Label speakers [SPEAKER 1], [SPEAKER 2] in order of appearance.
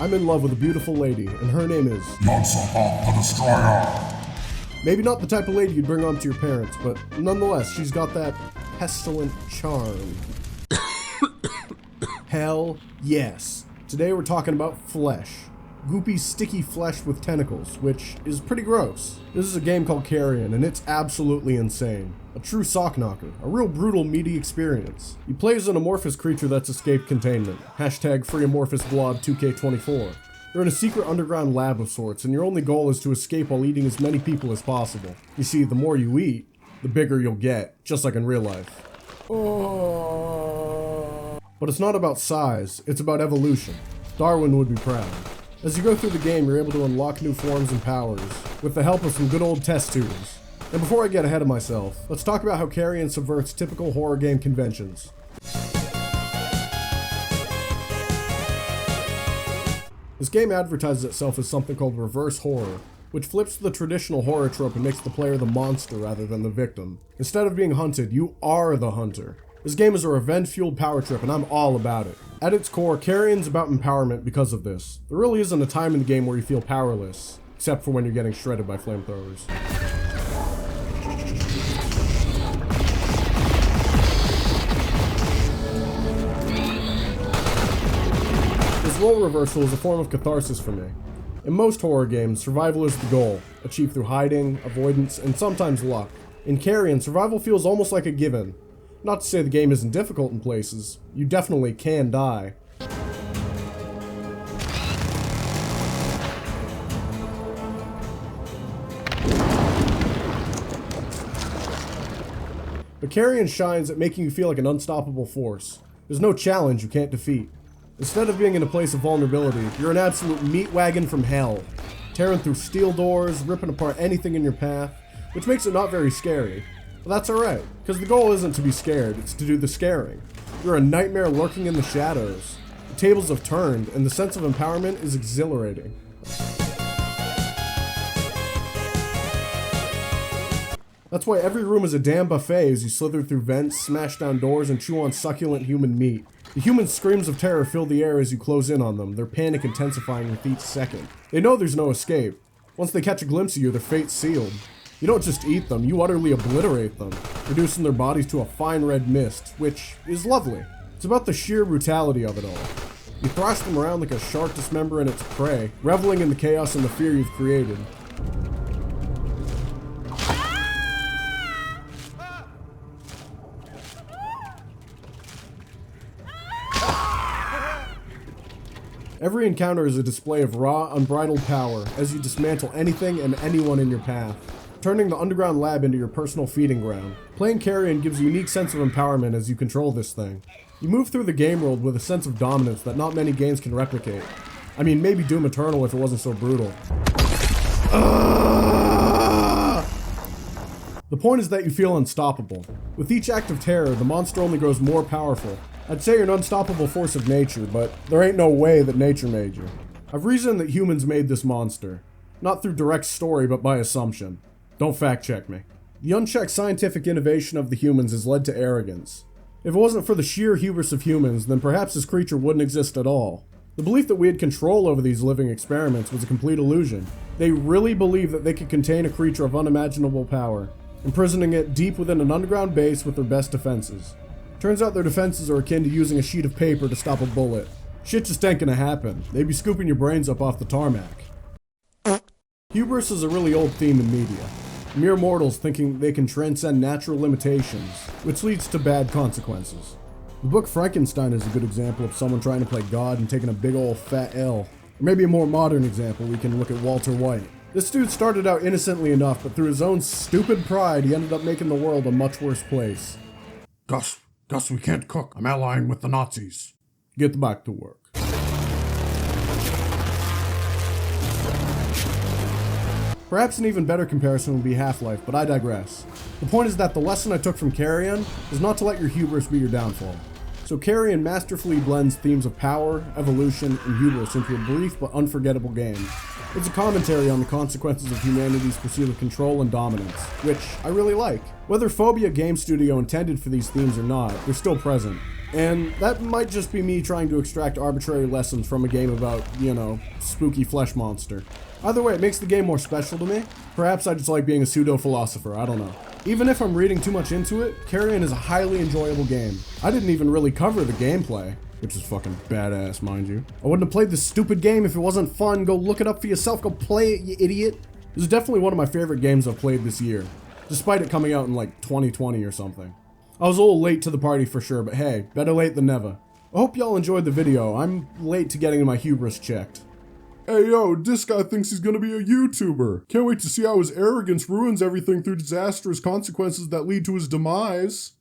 [SPEAKER 1] I'm in love with a beautiful lady, and her name is
[SPEAKER 2] Moistfob the Destroyer.
[SPEAKER 1] maybe not the type of lady you'd bring home to your parents, but nonetheless, she's got that pestilent charm. Hell yes. Today we're talking about flesh. Goopy, sticky flesh with tentacles, which is pretty gross. This is a game called Carrion, and it's absolutely insane. A true sock knocker. A real brutal, meaty experience. You play as an amorphous creature that's escaped containment. Hashtag free amorphous blob 2K24. You're in a secret underground lab of sorts, and your only goal is to escape while eating as many people as possible. You see, the more you eat, the bigger you'll get, just like in real life. But it's not about size, it's about evolution. Darwin would be proud. As you go through the game, you're able to unlock new forms and powers, with the help of some good old test tubes. And before I get ahead of myself, let's talk about how Carrion subverts typical horror game conventions. This game advertises itself as something called reverse horror, which flips the traditional horror trope and makes the player the monster rather than the victim. Instead of being hunted, you are the hunter. This game is a revenge-fueled power trip, and I'm all about it. At its core, Carrion's about empowerment because of this. There really isn't a time in the game where you feel powerless, except for when you're getting shredded by flamethrowers. This role reversal is a form of catharsis for me. In most horror games, survival is the goal, achieved through hiding, avoidance, and sometimes luck. In Carrion, survival feels almost like a given. Not to say the game isn't difficult in places, you definitely can die. But Carrion shines at making you feel like an unstoppable force. There's no challenge you can't defeat. Instead of being in a place of vulnerability, you're an absolute meat wagon from hell, tearing through steel doors, ripping apart anything in your path, which makes it not very scary. But that's alright, because the goal isn't to be scared, it's to do the scaring. You're a nightmare lurking in the shadows. The tables have turned, and the sense of empowerment is exhilarating. That's why every room is a damn buffet as you slither through vents, smash down doors, and chew on succulent human meat. The human screams of terror fill the air as you close in on them, their panic intensifying with each second. They know there's no escape. Once they catch a glimpse of you, their fate's sealed. You don't just eat them, you utterly obliterate them, reducing their bodies to a fine red mist, which is lovely. It's about the sheer brutality of it all. You thrash them around like a shark dismembering its prey, reveling in the chaos and the fear you've created. Every encounter is a display of raw, unbridled power as you dismantle anything and anyone in your path, turning the underground lab into your personal feeding ground. Playing Carrion gives a unique sense of empowerment as you control this thing. You move through the game world with a sense of dominance that not many games can replicate. I mean, maybe Doom Eternal if it wasn't so brutal. The point is that you feel unstoppable. With each act of terror, the monster only grows more powerful. I'd say you're an unstoppable force of nature, but there ain't no way that nature made you. I've reasoned that humans made this monster. Not through direct story, but by assumption. Don't fact check me. The unchecked scientific innovation of the humans has led to arrogance. If it wasn't for the sheer hubris of humans, then perhaps this creature wouldn't exist at all. The belief that we had control over these living experiments was a complete illusion. They really believed that they could contain a creature of unimaginable power, imprisoning it deep within an underground base with their best defenses. Turns out their defenses are akin to using a sheet of paper to stop a bullet. Shit just ain't gonna happen. They'd be scooping your brains up off the tarmac. Hubris is a really old theme in media. Mere mortals thinking they can transcend natural limitations, which leads to bad consequences. The book Frankenstein is a good example of someone trying to play God and taking a big ol' fat L. Or maybe a more modern example, we can look at Walter White. This dude started out innocently enough, but through his own stupid pride, he ended up making the world a much worse place.
[SPEAKER 2] Gus, we can't cook. I'm allying with the Nazis.
[SPEAKER 1] Get back to work. Perhaps an even better comparison would be Half-Life, but I digress. The point is that the lesson I took from Carrion is not to let your hubris be your downfall. So Carrion masterfully blends themes of power, evolution, and hubris into a brief but unforgettable game. It's a commentary on the consequences of humanity's pursuit of control and dominance, which I really like. Whether Phobia Game Studio intended for these themes or not, they're still present. And that might just be me trying to extract arbitrary lessons from a game about, you know, spooky flesh monster. Either way, it makes the game more special to me. Perhaps I just like being a pseudo-philosopher, I don't know. Even if I'm reading too much into it, Carrion is a highly enjoyable game. I didn't even really cover the gameplay, which is fucking badass, mind you. I wouldn't have played this stupid game if it wasn't fun. Go look it up for yourself, go play it, you idiot. This is definitely one of my favorite games I've played this year, despite it coming out in like 2020 or something. I was a little late to the party for sure, but hey, better late than never. I hope y'all enjoyed the video. I'm late to getting my hubris checked.
[SPEAKER 2] Hey yo, this guy thinks he's gonna be a YouTuber. Can't wait to see how his arrogance ruins everything through disastrous consequences that lead to his demise.